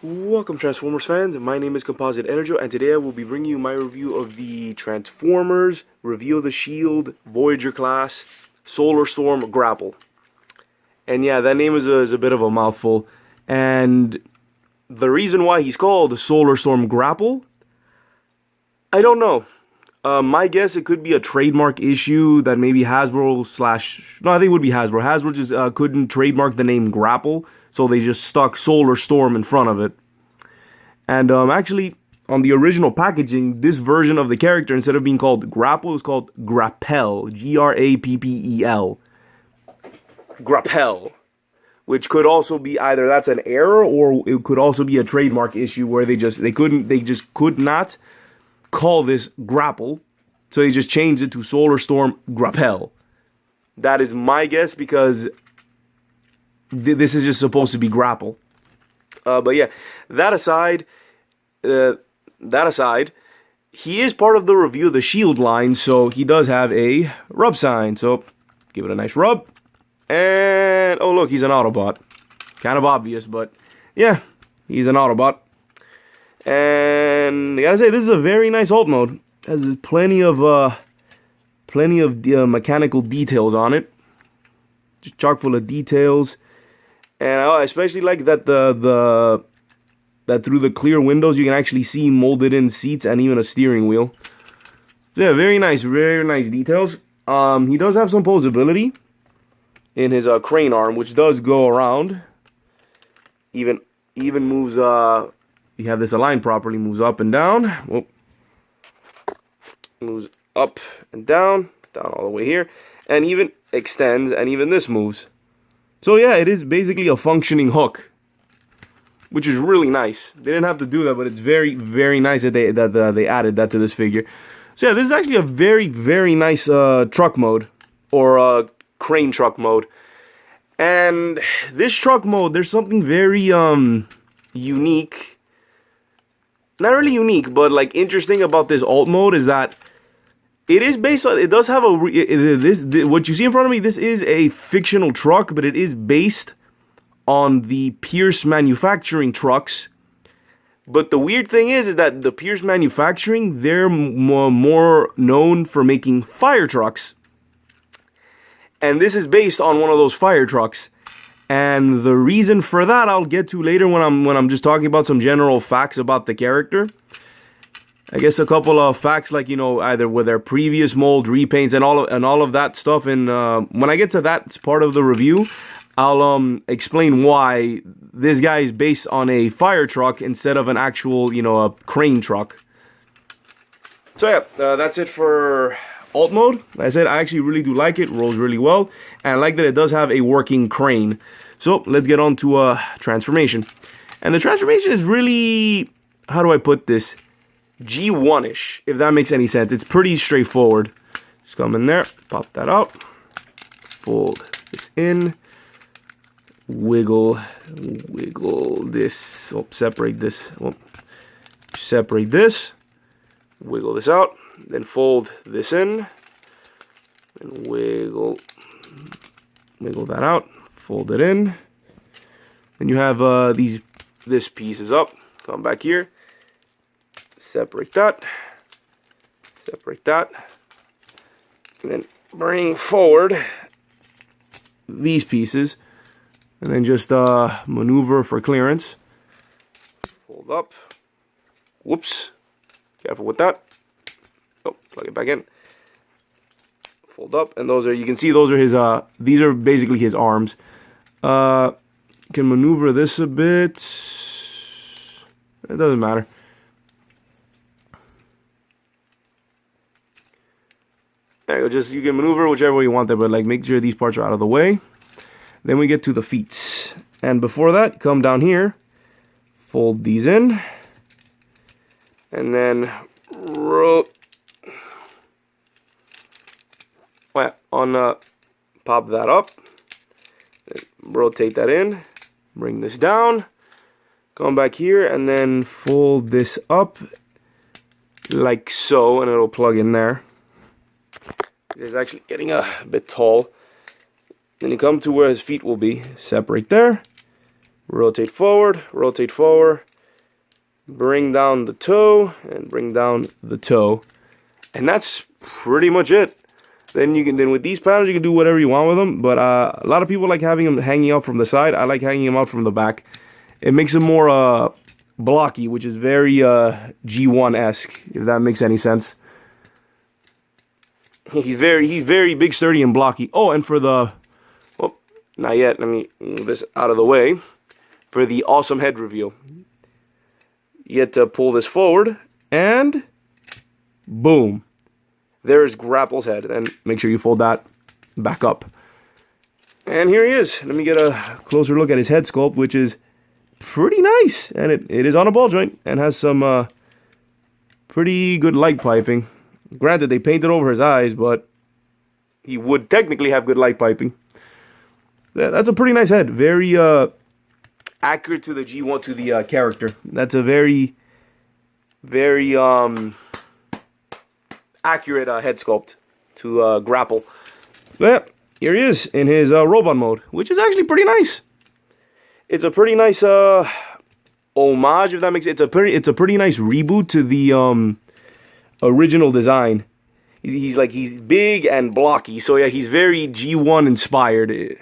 Welcome Transformers fans, my name is Composite EnerJoe and today I will be bringing you my review of the Transformers Reveal the Shield Voyager class Solar Storm Grapple. And yeah, that name is a bit of a mouthful, and the reason why he's called Solar Storm Grapple, I don't know. My guess, it could be a trademark issue that maybe Hasbro no, I think it would be Hasbro. Hasbro just couldn't trademark the name Grapple, so they just stuck Solar Storm in front of it. And actually, on the original packaging, this version of the character, instead of being called Grapple, is called Grapple. Grappel. Grapple. Which could also be either that's an error, or it could also be a trademark issue where they just could not call this Grapple, so they just changed it to Solar Storm Grapple. That is my guess, because this is just supposed to be Grapple. But yeah, that aside, he is part of the Reveal the Shield line, so he does have a rub sign. So give it a nice rub, and oh look, he's an Autobot. Kind of obvious, but yeah, he's an Autobot. And I gotta say, this is a very nice alt mode. It has plenty of mechanical details on it, just chock full of details. And I especially like that that through the clear windows you can actually see molded in seats and even a steering wheel. Yeah, very nice details. He does have some posability in his crane arm, which does go around. Even moves. You have this aligned properly, moves up and down. Whoop. Moves up and down all the way here, and even extends, and even this moves. So yeah, it is basically a functioning hook, which is really nice. They didn't have to do that, but it's very, very nice that they added that to this figure. So yeah, this is actually a very, very nice truck mode, or crane truck mode. And this truck mode, there's something very unique. Not really unique, but like interesting about this alt mode is that it is based on, it does have what you see in front of me, this is a fictional truck, but it is based on the Pierce manufacturing trucks. But the weird thing is that the Pierce manufacturing, they're more known for making fire trucks. And this is based on one of those fire trucks. And the reason for that I'll get to later when I'm just talking about some general facts about the character. I guess a couple of facts, like, you know, either with their previous mold, repaints, and all of that stuff. And when I get to that part of the review, I'll explain why this guy is based on a fire truck instead of an actual, you know, a crane truck. So yeah, that's it for alt mode. Like I said, I actually really do like it. Rolls really well, and I like that it does have a working crane. So let's get on to transformation. And the transformation is really, how do I put this, G1-ish, if that makes any sense. It's pretty straightforward. Just come in there, pop that out, fold this in, wiggle this, separate this, separate this, wiggle this out, then fold this in, and wiggle that out, fold it in. Then you have this piece is up. Come back here, separate that, and then bring forward these pieces, and then just maneuver for clearance. Fold up. Whoops. Careful with that. Oh, plug it back in. Fold up, and those are, you can see those are his, these are basically his arms. You can maneuver this a bit. It doesn't matter. There you go, you can maneuver whichever way you want there, but like make sure these parts are out of the way. Then we get to the feet. And before that, come down here, fold these in, and then pop that up, rotate that in, bring this down, come back here, and then fold this up like so, and it'll plug in there. It's actually getting a bit tall. Then you come to where his feet will be, separate there, rotate forward, bring down the toe, and bring down the toe. And that's pretty much it. Then with these patterns, you can do whatever you want with them. But a lot of people like having them hanging out from the side. I like hanging them out from the back. It makes them more blocky, which is very G1-esque, if that makes any sense. He's very big, sturdy, and blocky. Oh, and for the, well, not yet. Let me move this out of the way. For the awesome head reveal, you get to pull this forward, and boom, there's Grapple's head. And make sure you fold that back up. And here he is. Let me get a closer look at his head sculpt, which is pretty nice, and it is on a ball joint and has some pretty good light piping. Granted, they painted over his eyes, but he would technically have good light piping. That's a pretty nice head. Very accurate to the G1, to the character. That's a very accurate head sculpt to Grapple. But yeah, here he is in his robot mode, which is actually pretty nice. It's a pretty nice homage, if that makes it. It's a pretty nice reboot to the original design. He's big and blocky, so yeah, he's very G1 inspired.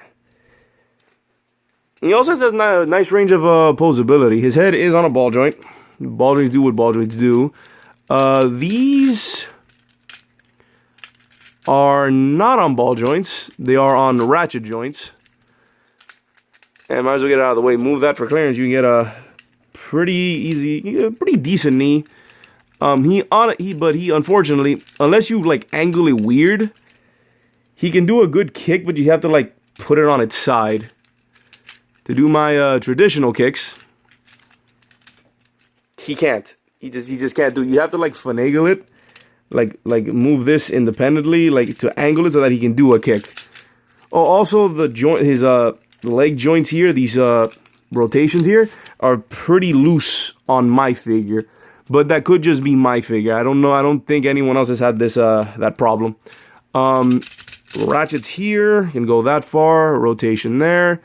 He also has a nice range of posability. His head is on a ball joint. Ball joints do what ball joints do. These are not on ball joints. They are on ratchet joints. And might as well get it out of the way. Move that for clearance. You can get a pretty easy, pretty decent knee. But he unfortunately, unless you like angle it weird, he can do a good kick, but you have to like put it on its side. To do my traditional kicks, he can't. He just can't do it. You have to like finagle it, like move this independently, like to angle it so that he can do a kick. Oh, also the joint, his leg joints here, these rotations here are pretty loose on my figure, but that could just be my figure. I don't know. I don't think anyone else has had this that problem. Ratchets here can go that far. Rotation there.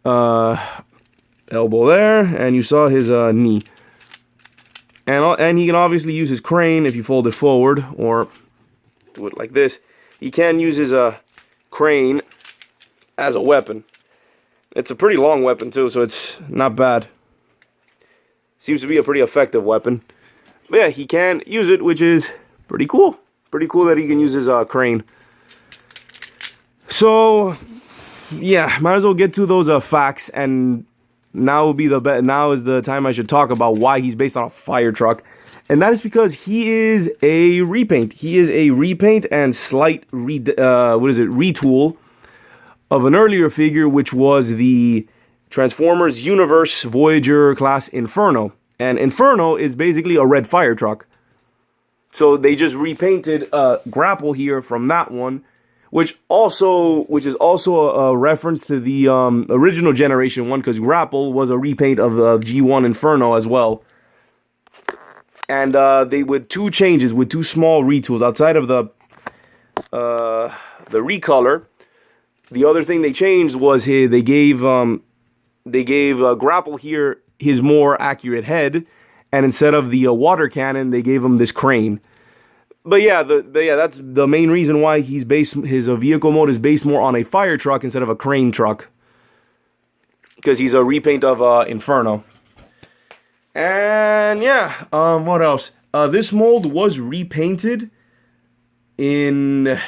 Elbow there, and you saw his knee. And he can obviously use his crane if you fold it forward or do it like this. He can use his crane as a weapon. It's a pretty long weapon too, so it's not bad. Seems to be a pretty effective weapon. But yeah, he can use it, which is pretty cool. Pretty cool that he can use his crane. So yeah, might as well get to those facts, and now will be now is the time I should talk about why he's based on a fire truck. And that is because he is a repaint. He is a repaint and slight retool of an earlier figure, which was the Transformers Universe Voyager class Inferno. And Inferno is basically a red fire truck. So they just repainted Grapple here from that one, which is also a reference to the original Generation 1, because Grapple was a repaint of G1 Inferno as well. And they with two changes, with two small retools outside of the recolor. The other thing they changed was they gave Grapple here his more accurate head, and instead of the water cannon, they gave him this crane. But yeah, that's the main reason why his vehicle mode is based more on a fire truck instead of a crane truck, because he's a repaint of Inferno. And yeah, what else? This mold was repainted in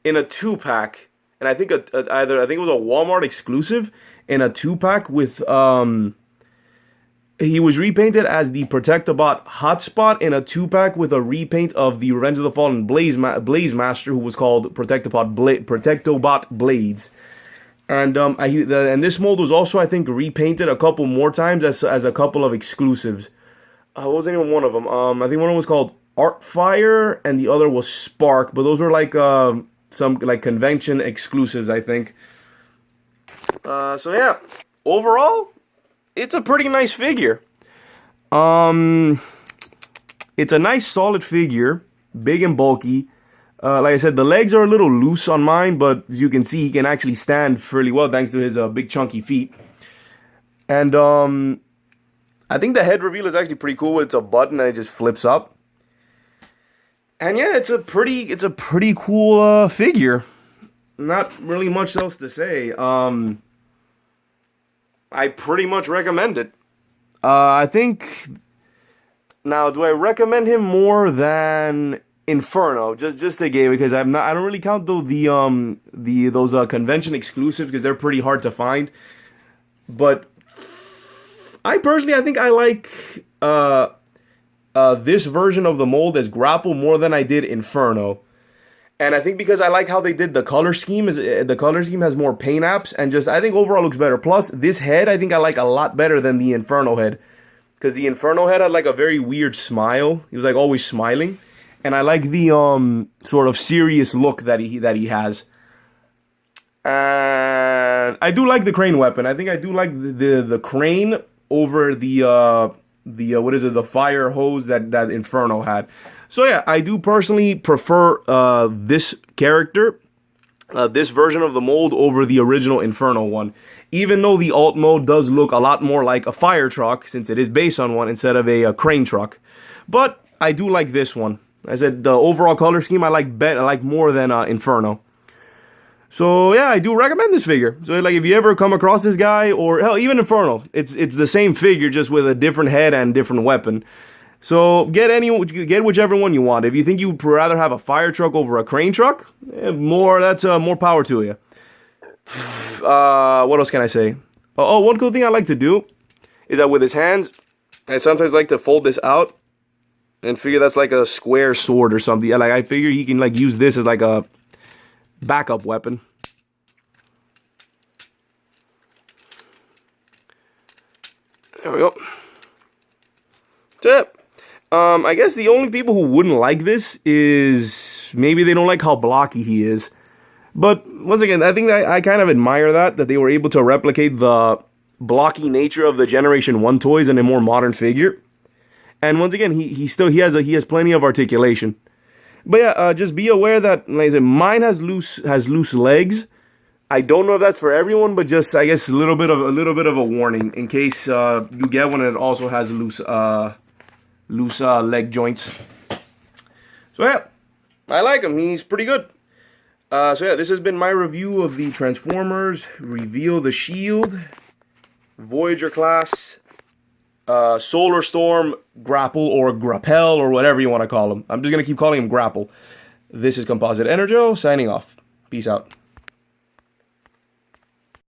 a 2-pack, and I think it was a Walmart exclusive in a 2-pack with he was repainted as the Protectobot Hotspot in a 2-pack with a repaint of the Revenge of the Fallen Blaze Master, who was called Protectobot Blades. And and this mold was also, I think, repainted a couple more times as a couple of exclusives. What was the name of one of them? I think one of them was called Artfire, and the other was Spark. But those were like some like convention exclusives, I think. So yeah, overall, it's a pretty nice figure. It's a nice solid figure, big and bulky. Like I said, the legs are a little loose on mine, but as you can see, he can actually stand fairly well thanks to his big chunky feet. And I think the head reveal is actually pretty cool. It's a button and it just flips up. And yeah, it's a pretty cool figure. Not really much else to say. I pretty much recommend it. I think now, do I recommend him more than Inferno? Just a game, because I don't really count those convention exclusives because they're pretty hard to find. But I think I like this version of the mold as Grapple more than I did Inferno. And I think because I like how they did the color scheme, the color scheme has more paint apps, and just I think overall looks better. Plus, this head I think I like a lot better than the Inferno head, because the Inferno head had like a very weird smile. He was like always smiling, and I like the sort of serious look that he has. And I do like the crane weapon. I think I do like the crane over the what is it, the fire hose that Inferno had. So yeah, I do personally prefer this character, this version of the mold over the original Inferno one. Even though the alt mode does look a lot more like a fire truck, since it is based on one instead of a crane truck. But I do like this one. I said the overall color scheme I like more than Inferno. So yeah, I do recommend this figure. So like if you ever come across this guy, or hell, even Inferno, it's the same figure just with a different head and different weapon. So get whichever one you want. If you think you'd rather have a fire truck over a crane truck, that's more power to you. What else can I say? Oh, one cool thing I like to do is that with his hands, I sometimes like to fold this out and figure that's like a square sword or something. Like I figure he can like use this as like a backup weapon. There we go. That's it. I guess the only people who wouldn't like this is maybe they don't like how blocky he is. But once again, I think I kind of admire that they were able to replicate the blocky nature of the Generation 1 toys in a more modern figure. And once again, he has plenty of articulation. But yeah, just be aware that, like I said, mine has loose legs. I don't know if that's for everyone, but just I guess a little bit of a warning in case you get one and it also has loose leg joints. So yeah, I like him. He's pretty good. So yeah, this has been my review of the Transformers Reveal the Shield Voyager class Solar Storm Grapple, or Grappel, or whatever you want to call him. I'm just gonna keep calling him Grapple. This is Composite EnerJoe signing off. Peace out.